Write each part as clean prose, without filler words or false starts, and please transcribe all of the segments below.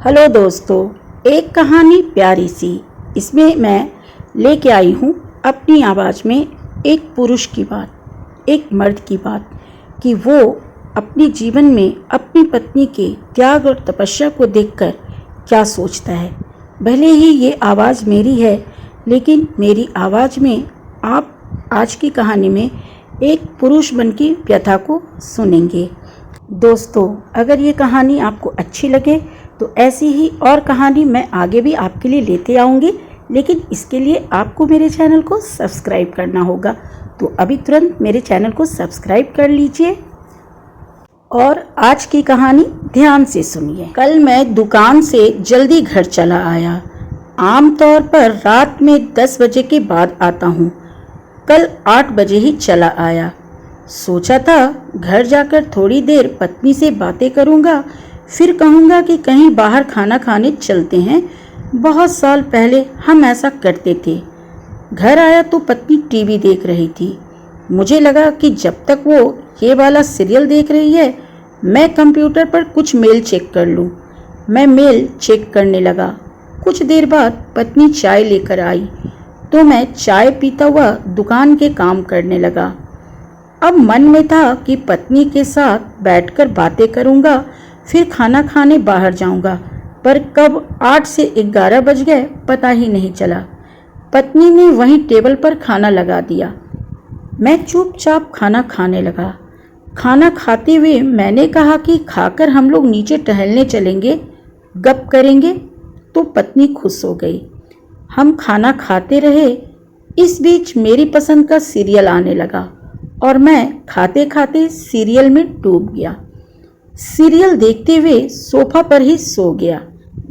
Hello दोस्तों, एक कहानी प्यारी सी। इसमें मैं लेके आई हूँ अपनी आवाज़ में एक पुरुष की बात, एक मर्द की बात कि वो अपने जीवन में अपनी पत्नी के त्याग और तपस्या को देखकर क्या सोचता है। भले ही ये आवाज़ मेरी है, लेकिन मेरी आवाज़ में आप आज की कहानी में एक पुरुष बन की व्यथा को सुनेंगे। दोस्तों, अगर ये कहानी आपको अच्छी लगे तो ऐसी ही और कहानी मैं आगे भी आपके लिए लेते आऊँगी, लेकिन इसके लिए आपको मेरे चैनल को सब्सक्राइब करना होगा। तो अभी तुरंत मेरे चैनल को सब्सक्राइब कर लीजिए और आज की कहानी ध्यान से सुनिए। कल मैं दुकान से जल्दी घर चला आया। आमतौर पर रात में 10 बजे के बाद आता हूँ। कल 8 बजे ही चला आया। सोचा था घर जाकर थोड़ी देर पत्नी से बातें करूँगा, फिर कहूँगा कि कहीं बाहर खाना खाने चलते हैं। बहुत साल पहले हम ऐसा करते थे। घर आया तो पत्नी टीवी देख रही थी। मुझे लगा कि जब तक वो ये वाला सीरियल देख रही है, मैं कंप्यूटर पर कुछ मेल चेक कर लूँ। मैं मेल चेक करने लगा। कुछ देर बाद पत्नी चाय लेकर आई तो मैं चाय पीता हुआ दुकान के काम करने लगा। अब मन में था कि पत्नी के साथ बैठकर बातें करूँगा, फिर खाना खाने बाहर जाऊंगा, पर कब 8 से 11 बज गए पता ही नहीं चला। पत्नी ने वहीं टेबल पर खाना लगा दिया। मैं चुपचाप खाना खाने लगा। खाना खाते हुए मैंने कहा कि खाकर हम लोग नीचे टहलने चलेंगे, गप करेंगे। तो पत्नी खुश हो गई। हम खाना खाते रहे। इस बीच मेरी पसंद का सीरियल आने लगा और मैं खाते खाते सीरियल में डूब गया। सीरियल देखते हुए सोफा पर ही सो गया।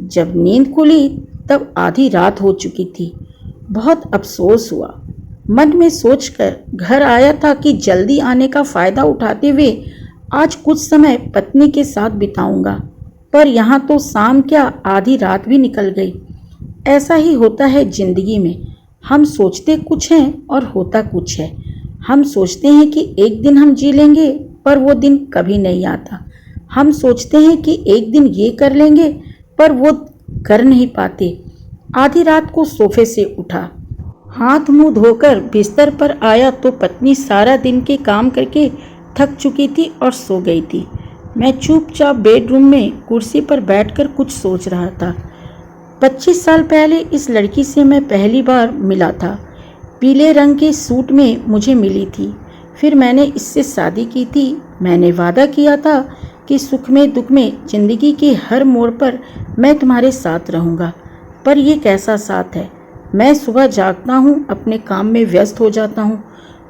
जब नींद खुली तब आधी रात हो चुकी थी। बहुत अफसोस हुआ। मन में सोचकर घर आया था कि जल्दी आने का फ़ायदा उठाते हुए आज कुछ समय पत्नी के साथ बिताऊंगा, पर यहाँ तो शाम क्या आधी रात भी निकल गई। ऐसा ही होता है ज़िंदगी में। हम सोचते कुछ हैं और होता कुछ है। हम सोचते हैं कि एक दिन हम जी लेंगे, पर वो दिन कभी नहीं आता। हम सोचते हैं कि एक दिन ये कर लेंगे, पर वो कर नहीं पाते। आधी रात को सोफे से उठा, हाथ मुंह धोकर बिस्तर पर आया तो पत्नी सारा दिन के काम करके थक चुकी थी और सो गई थी। मैं चुपचाप बेडरूम में कुर्सी पर बैठकर कुछ सोच रहा था। 25 साल पहले इस लड़की से मैं पहली बार मिला था। पीले रंग के सूट में मुझे मिली थी। फिर मैंने इससे शादी की थी। मैंने वादा किया था कि सुख में दुख में जिंदगी के हर मोड़ पर मैं तुम्हारे साथ रहूँगा। पर ये कैसा साथ है। मैं सुबह जागता हूँ, अपने काम में व्यस्त हो जाता हूँ।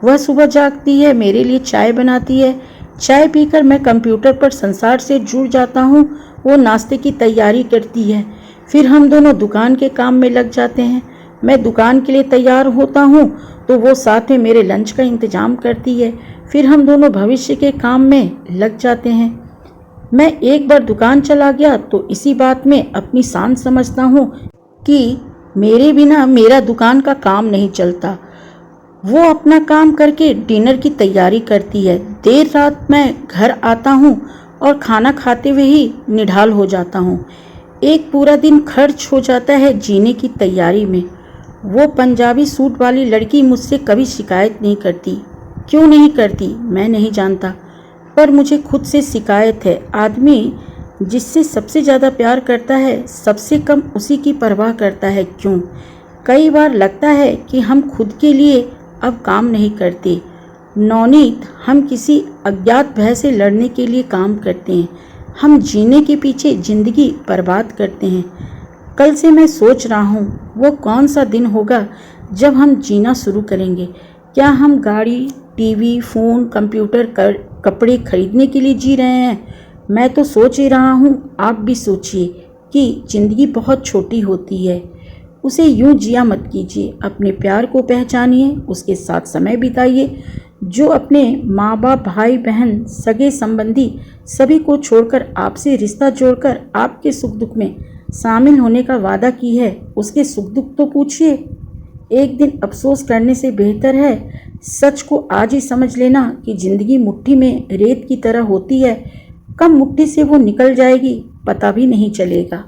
वह सुबह जागती है, मेरे लिए चाय बनाती है। चाय पीकर मैं कंप्यूटर पर संसार से जुड़ जाता हूँ। वो नाश्ते की तैयारी करती है। फिर हम दोनों दुकान के काम में लग जाते हैं। मैं दुकान के लिए तैयार होता हूँ तो वो साथ में मेरे लंच का इंतजाम करती है। फिर हम दोनों भविष्य के काम में लग जाते हैं। मैं एक बार दुकान चला गया तो इसी बात में अपनी शान समझता हूँ कि मेरे बिना मेरा दुकान का काम नहीं चलता। वो अपना काम करके डिनर की तैयारी करती है। देर रात मैं घर आता हूँ और खाना खाते हुए ही निढाल हो जाता हूँ। एक पूरा दिन खर्च हो जाता है जीने की तैयारी में। वो पंजाबी सूट वाली लड़की मुझसे कभी शिकायत नहीं करती। क्यों नहीं करती मैं नहीं जानता, पर मुझे खुद से शिकायत है। आदमी जिससे सबसे ज़्यादा प्यार करता है, सबसे कम उसी की परवाह करता है। क्यों? कई बार लगता है कि हम खुद के लिए अब काम नहीं करते। नौनीत, हम किसी अज्ञात भय से लड़ने के लिए काम करते हैं। हम जीने के पीछे ज़िंदगी बर्बाद करते हैं। कल से मैं सोच रहा हूँ वो कौन सा दिन होगा जब हम जीना शुरू करेंगे। क्या हम गाड़ी, टीवी, फ़ोन, कंप्यूटर, कपड़े खरीदने के लिए जी रहे हैं? मैं तो सोच ही रहा हूँ, आप भी सोचिए कि ज़िंदगी बहुत छोटी होती है। उसे यूँ जिया मत कीजिए। अपने प्यार को पहचानिए, उसके साथ समय बिताइए। जो अपने माँ बाप, भाई बहन, सगे संबंधी सभी को छोड़कर आपसे रिश्ता जोड़कर आपके सुख दुख में शामिल होने का वादा की है, उसके सुख दुख तो पूछिए। एक दिन अफसोस करने से बेहतर है सच को आज ही समझ लेना कि ज़िंदगी मुट्ठी में रेत की तरह होती है। कब मुट्ठी से वो निकल जाएगी पता भी नहीं चलेगा।